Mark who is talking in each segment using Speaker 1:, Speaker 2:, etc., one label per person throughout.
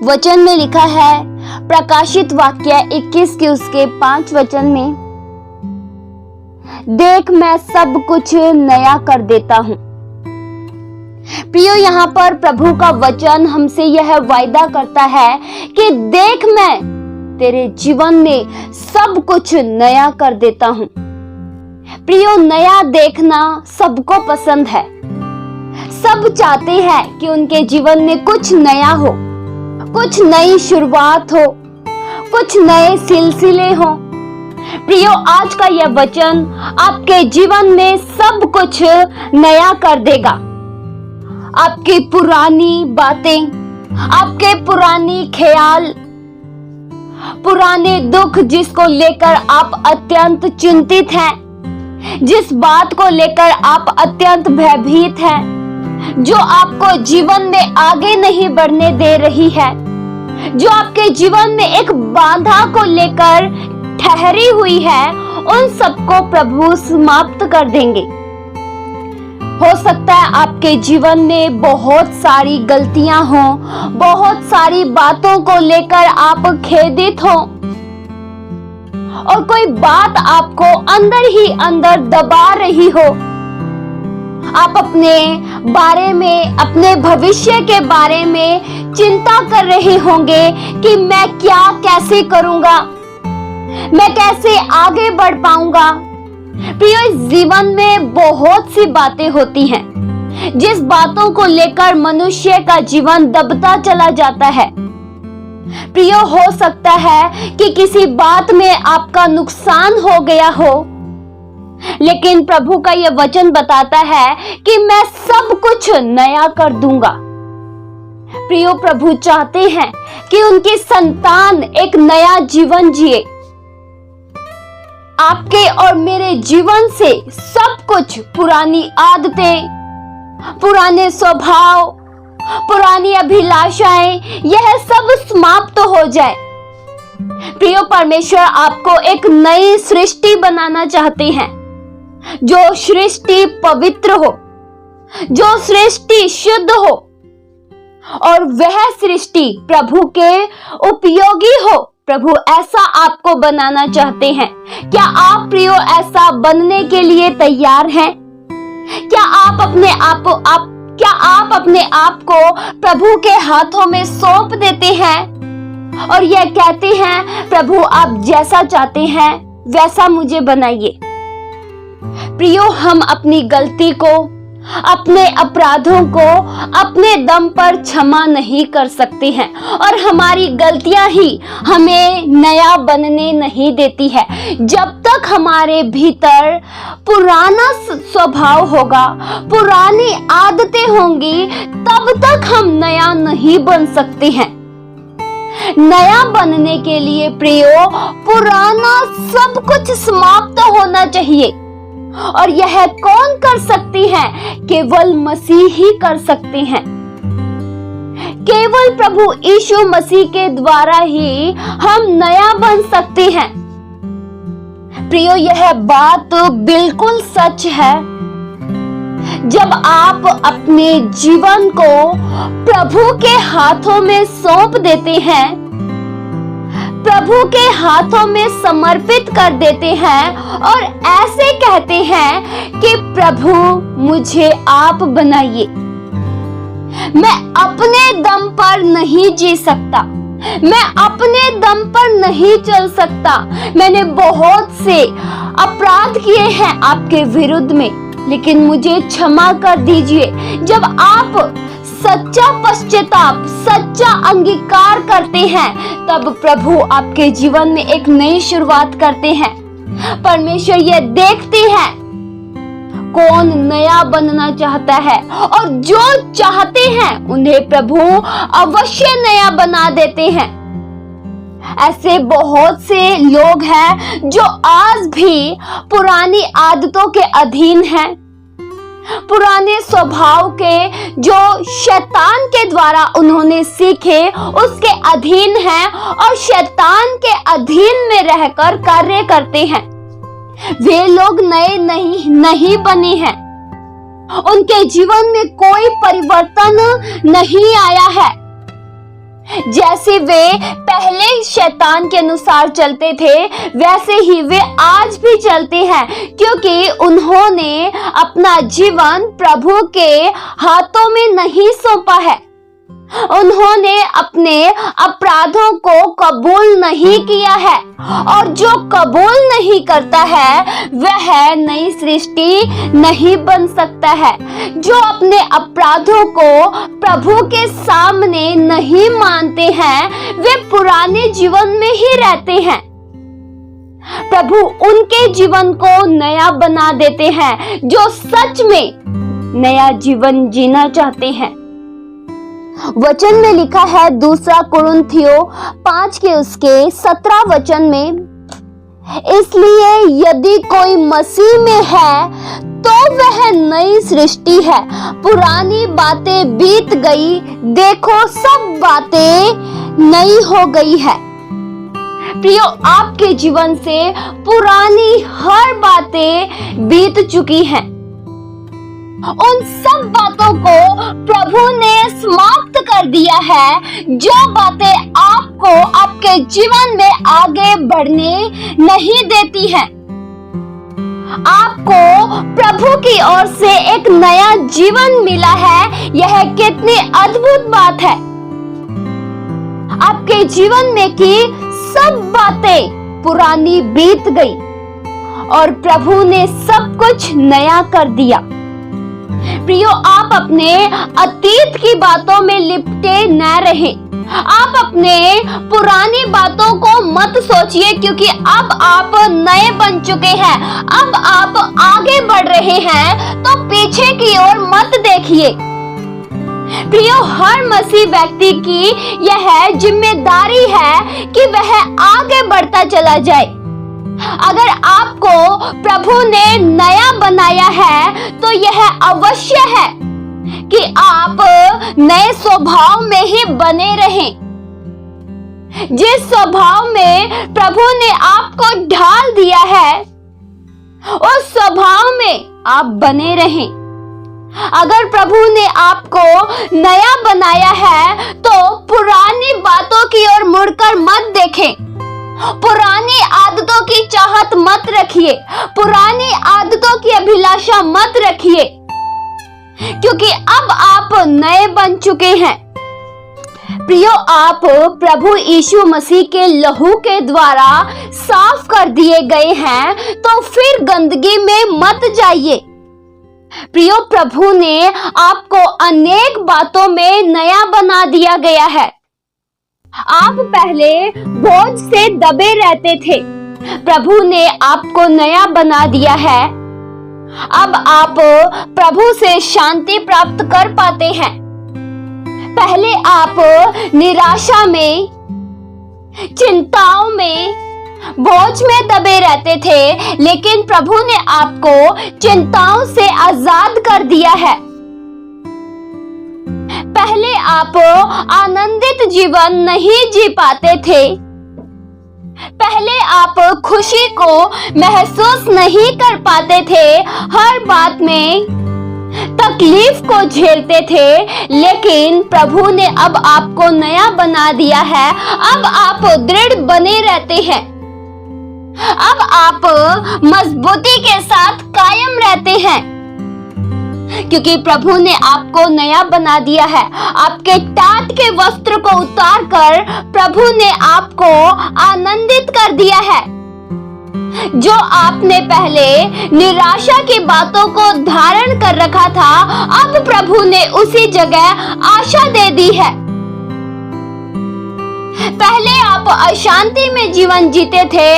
Speaker 1: वचन में लिखा है, प्रकाशित वाक्य 21 के उसके 5 वचन में, देख मैं सब कुछ नया कर देता हूं। प्रियो, यहाँ पर प्रभु का वचन हमसे यह वायदा करता है कि देख मैं तेरे जीवन में सब कुछ नया कर देता हूं। प्रियो, नया देखना सबको पसंद है। सब चाहते हैं कि उनके जीवन में कुछ नया हो, कुछ नई शुरुआत हो, कुछ नए सिलसिले हो। प्रियो, आज का यह वचन आपके जीवन में सब कुछ नया कर देगा। आपकी पुरानी बातें, आपके पुरानी ख्याल, पुराने दुख जिसको लेकर आप अत्यंत चिंतित हैं, जिस बात को लेकर आप अत्यंत भयभीत हैं, जो आपको जीवन में आगे नहीं बढ़ने दे रही है, जो आपके जीवन में एक बाधा को लेकर ठहरी हुई है, उन सबको प्रभु समाप्त कर देंगे। हो सकता है आपके जीवन में बहुत सारी गलतियां हो, बहुत सारी बातों को लेकर आप खेदित हो और कोई बात आपको अंदर ही अंदर दबा रही हो। आप अपने बारे में, अपने भविष्य के बारे में चिंता कर रहे होंगे कि मैं क्या कैसे करूंगा, मैं कैसे आगे बढ़ पाऊंगा। प्रियो, इस जीवन में बहुत सी बातें होती हैं जिस बातों को लेकर मनुष्य का जीवन दबता चला जाता है। प्रियो, हो सकता है कि किसी बात में आपका नुकसान हो गया हो, लेकिन प्रभु का यह वचन बताता है कि मैं सब कुछ नया कर दूंगा। प्रियो, प्रभु चाहते हैं कि उनकी संतान एक नया जीवन जिए। आपके और मेरे जीवन से सब कुछ, पुरानी आदतें, पुराने स्वभाव, पुरानी अभिलाषाएं, यह सब समाप्त हो जाए। प्रियो, परमेश्वर आपको एक नई सृष्टि बनाना चाहते हैं, जो सृष्टि पवित्र हो, जो सृष्टि शुद्ध हो और वह सृष्टि प्रभु के उपयोगी हो। प्रभु ऐसा आपको बनाना चाहते हैं। क्या आप प्रियो ऐसा बनने के लिए तैयार हैं? क्या आप अपने आप को प्रभु के हाथों में सौंप देते हैं और यह कहते हैं, प्रभु आप जैसा चाहते हैं वैसा मुझे बनाइए। प्रियो, हम अपनी गलती को, अपने अपराधों को अपने दम पर क्षमा नहीं कर सकते हैं और हमारी गलतियां ही हमें नया बनने नहीं देती है। जब तक हमारे भीतर पुराना स्वभाव होगा, पुरानी आदतें होंगी, तब तक हम नया नहीं बन सकते हैं। नया बनने के लिए प्रियो, पुराना सब कुछ समाप्त होना चाहिए और यह कौन कर सकती है? केवल मसीह ही कर सकते हैं। केवल प्रभु यीशु मसीह के द्वारा ही हम नया बन सकते हैं। प्रियो, यह बात बिल्कुल सच है। जब आप अपने जीवन को प्रभु के हाथों में सौंप देते हैं, प्रभु के हाथों में समर्पित कर देते हैं और ऐसे कहते हैं कि प्रभु मुझे आप बनाइए। मैं अपने दम पर नहीं जी सकता, मैं अपने दम पर नहीं चल सकता। मैंने बहुत से अपराध किए हैं आपके विरुद्ध में, लेकिन मुझे क्षमा कर दीजिए। जब आप सच्चा पश्चाताप, सच्चा अंगीकार करते हैं, तब प्रभु आपके जीवन में एक नई शुरुआत करते हैं। परमेश्वर यह देखते हैं कौन नया बनना चाहता है और जो चाहते हैं उन्हें प्रभु अवश्य नया बना देते हैं। ऐसे बहुत से लोग हैं जो आज भी पुरानी आदतों के अधीन हैं, पुराने स्वभाव के जो शैतान के द्वारा उन्होंने सीखे उसके अधीन हैं और शैतान के अधीन में रहकर कार्य करते हैं। वे लोग नए नहीं बने हैं, उनके जीवन में कोई परिवर्तन नहीं आया है। जैसे वे पहले शैतान के अनुसार चलते थे वैसे ही वे आज भी चलते हैं, क्योंकि उन्होंने अपना जीवन प्रभु के हाथों में नहीं सौंपा है। उन्होंने अपने अपराधों को कबूल नहीं किया है, और जो कबूल नहीं करता है वह नई सृष्टि नहीं बन सकता है। जो अपने अपराधों को प्रभु के सामने नहीं मानते हैं वे पुराने जीवन में ही रहते हैं। प्रभु उनके जीवन को नया बना देते हैं जो सच में नया जीवन जीना चाहते हैं। वचन में लिखा है 2 कुरिन्थियों 5 के उसके 17 वचन में, इसलिए यदि कोई मसीह में है तो वह नई सृष्टि है, पुरानी बातें बीत गई, देखो सब बातें नई हो गई है। प्रियो, आपके जीवन से पुरानी हर बातें बीत चुकी हैं। उन सब बातों को प्रभु ने समाप्त कर दिया है जो बातें आपको आपके जीवन में आगे बढ़ने नहीं देती हैं। आपको प्रभु की ओर से एक नया जीवन मिला है, यह कितनी अद्भुत बात है। आपके जीवन में की सब बातें पुरानी बीत गई और प्रभु ने सब कुछ नया कर दिया। प्रियो, आप अपने अतीत की बातों में लिपटे न रहें। आप अपने पुरानी बातों को मत सोचिए, क्योंकि अब आप नए बन चुके हैं। अब आप आगे बढ़ रहे हैं तो पीछे की ओर मत देखिए। प्रियो, हर मसीह व्यक्ति की यह जिम्मेदारी है कि वह आगे बढ़ता चला जाए। अगर आपको प्रभु ने नया बनाया है तो यह अवश्य है कि आप नए स्वभाव में ही बने रहें। जिस स्वभाव में प्रभु ने आपको ढाल दिया है उस स्वभाव में आप बने रहें। अगर प्रभु ने आपको नया बनाया है तो पुरानी बातों की ओर मुड़कर मत देखें। पुरानी आदतों की चाहत मत रखिए, पुरानी आदतों की अभिलाषा मत रखिए, क्योंकि अब आप नए बन चुके हैं। प्रियो, आप प्रभु यीशु मसीह के लहू के द्वारा साफ कर दिए गए हैं, तो फिर गंदगी में मत जाइए। प्रियो, प्रभु ने आपको अनेक बातों में नया बना दिया गया है। आप पहले बोझ से दबे रहते थे, प्रभु ने आपको नया बना दिया है। अब आप प्रभु से शांति प्राप्त कर पाते हैं। पहले आप निराशा में, चिंताओं में, बोझ में दबे रहते थे, लेकिन प्रभु ने आपको चिंताओं से आजाद कर दिया है। पहले आप आनंदित जीवन नहीं जी पाते थे। पहले आप खुशी को महसूस नहीं कर पाते थे, हर बात में तकलीफ को झेलते थे, लेकिन प्रभु ने अब आपको नया बना दिया है। अब आप दृढ़ बने रहते हैं। अब आप मजबूती के साथ कायम रहते हैं, क्योंकि प्रभु ने आपको नया बना दिया है। आपके टाट के वस्त्र को उतार कर प्रभु ने आपको आनंदित कर दिया है। जो आपने पहले निराशा की बातों को धारण कर रखा था, अब प्रभु ने उसी जगह आशा दे दी है। पहले आप अशांति में जीवन जीते थे,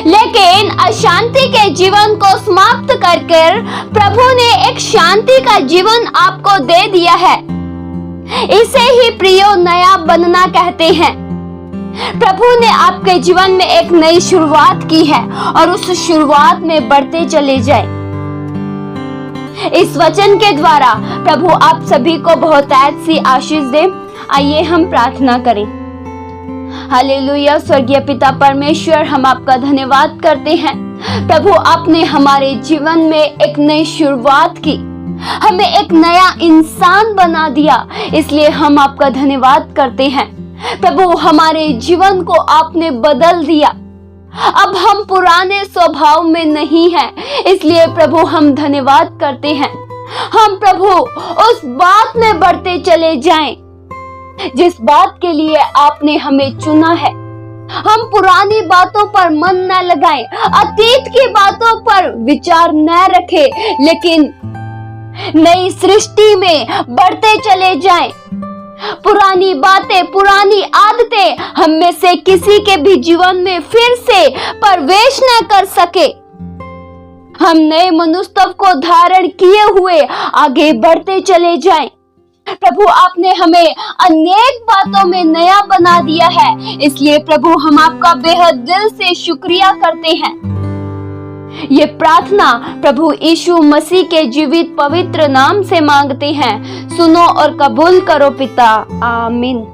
Speaker 1: लेकिन अशांति के जीवन को समाप्त कर प्रभु ने एक शांति का जीवन आपको दे दिया है। इसे ही प्रियो नया बनना कहते हैं। प्रभु ने आपके जीवन में एक नई शुरुआत की है और उस शुरुआत में बढ़ते चले जाए। इस वचन के द्वारा प्रभु आप सभी को बहुतायत सी आशीष दे। आइए हम प्रार्थना करें। हालेलुया। स्वर्गीय पिता परमेश्वर, हम आपका धन्यवाद करते हैं। प्रभु, आपने हमारे जीवन में एक नई शुरुआत की, हमें एक नया इंसान बना दिया, इसलिए हम आपका धन्यवाद करते हैं। प्रभु हमारे जीवन को आपने बदल दिया। अब हम पुराने स्वभाव में नहीं हैं, इसलिए प्रभु हम धन्यवाद करते हैं। हम प्रभु उस बात में बढ़ते चले जाएं जिस बात के लिए आपने हमें चुना है। हम पुरानी बातों पर मन न लगाएं, अतीत की बातों पर विचार न रखें, लेकिन नई सृष्टि में बढ़ते चले जाएं। पुरानी बातें, पुरानी आदतें हम में से किसी के भी जीवन में फिर से प्रवेश न कर सके। हम नए मनुष्यत्व को धारण किए हुए आगे बढ़ते चले जाएं। प्रभु आपने हमें अनेक बातों में नया बना दिया है, इसलिए प्रभु हम आपका बेहद दिल से शुक्रिया करते हैं। ये प्रार्थना प्रभु यीशु मसीह के जीवित पवित्र नाम से मांगते हैं। सुनो और कबूल करो पिता, आमीन।